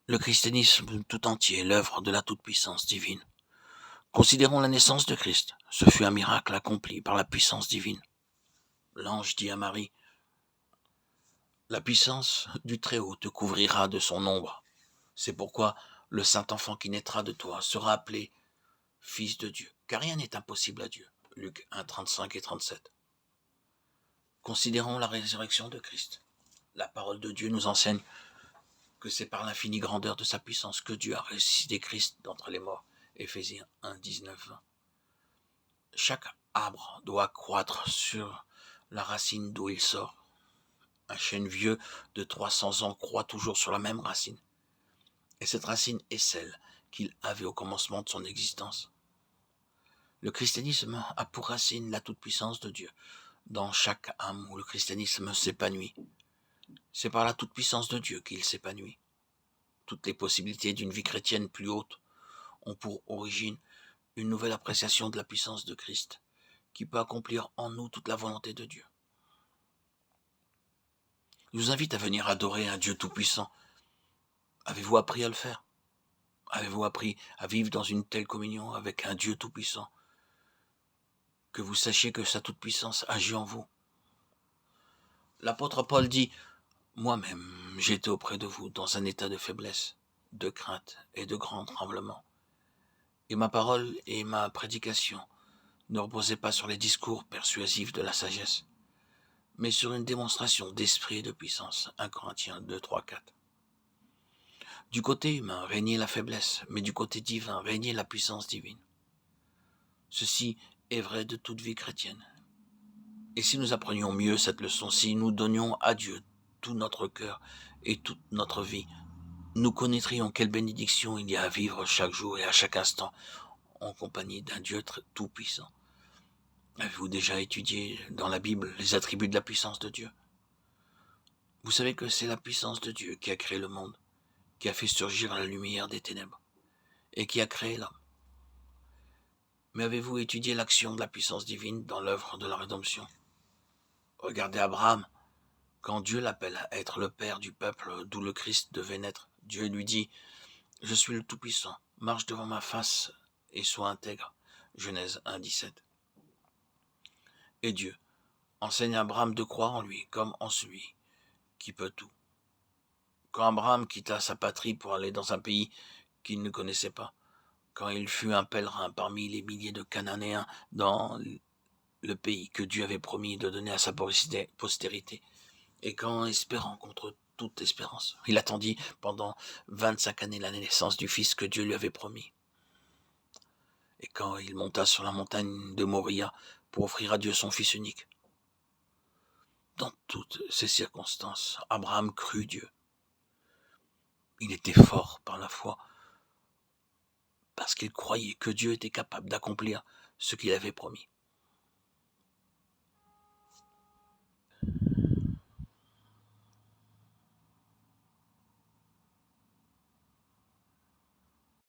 Le christianisme tout entier est l'œuvre de la toute-puissance divine. Considérons la naissance de Christ. Ce fut un miracle accompli par la puissance divine. L'ange dit à Marie, « La puissance du Très-Haut te couvrira de son ombre. C'est pourquoi le saint enfant qui naîtra de toi sera appelé Fils de Dieu, car rien n'est impossible à Dieu. » Luc 1, 35 et 37. Considérons la résurrection de Christ. La parole de Dieu nous enseigne que c'est par l'infinie grandeur de sa puissance que Dieu a ressuscité Christ d'entre les morts. Éphésiens 1, 19, 20. Chaque arbre doit croître sur la racine d'où il sort. Un chêne vieux de 300 ans croît toujours sur la même racine. Et cette racine est celle qu'il avait au commencement de son existence. Le christianisme a pour racine la toute-puissance de Dieu. Dans chaque âme où le christianisme s'épanouit, c'est par la toute-puissance de Dieu qu'il s'épanouit. Toutes les possibilités d'une vie chrétienne plus haute ont pour origine une nouvelle appréciation de la puissance de Christ, qui peut accomplir en nous toute la volonté de Dieu. Je vous invite à venir adorer un Dieu tout-puissant. Avez-vous appris à le faire? Avez-vous appris à vivre dans une telle communion avec un Dieu tout-puissant? Que vous sachiez que sa toute-puissance agit en vous. L'apôtre Paul dit, « Moi-même, j'étais auprès de vous dans un état de faiblesse, de crainte et de grand tremblement. Et ma parole et ma prédication ne reposaient pas sur les discours persuasifs de la sagesse, mais sur une démonstration d'esprit et de puissance. » 1 Corinthiens 2, 3, 4. Du côté humain régnait la faiblesse, mais du côté divin régnait la puissance divine. Ceci est vrai de toute vie chrétienne. Et si nous apprenions mieux cette leçon, si nous donnions à Dieu tout notre cœur et toute notre vie, nous connaîtrions quelle bénédiction il y a à vivre chaque jour et à chaque instant en compagnie d'un Dieu tout-puissant. Avez-vous déjà étudié dans la Bible les attributs de la puissance de Dieu? Vous savez que c'est la puissance de Dieu qui a créé le monde, qui a fait surgir la lumière des ténèbres et qui a créé l'homme. Mais avez-vous étudié l'action de la puissance divine dans l'œuvre de la rédemption? Regardez Abraham. Quand Dieu l'appelle à être le père du peuple d'où le Christ devait naître, Dieu lui dit « Je suis le Tout-Puissant, marche devant ma face et sois intègre. » Genèse 1, 17. Et Dieu enseigne à Abraham de croire en lui comme en celui qui peut tout. Quand Abraham quitta sa patrie pour aller dans un pays qu'il ne connaissait pas, quand il fut un pèlerin parmi les milliers de Cananéens dans le pays que Dieu avait promis de donner à sa postérité, et quand, espérant contre toute espérance, il attendit pendant 25 années la naissance du fils que Dieu lui avait promis. Et quand il monta sur la montagne de Moria pour offrir à Dieu son fils unique. Dans toutes ces circonstances, Abraham crut Dieu. Il était fort par la foi, parce qu'il croyait que Dieu était capable d'accomplir ce qu'il avait promis.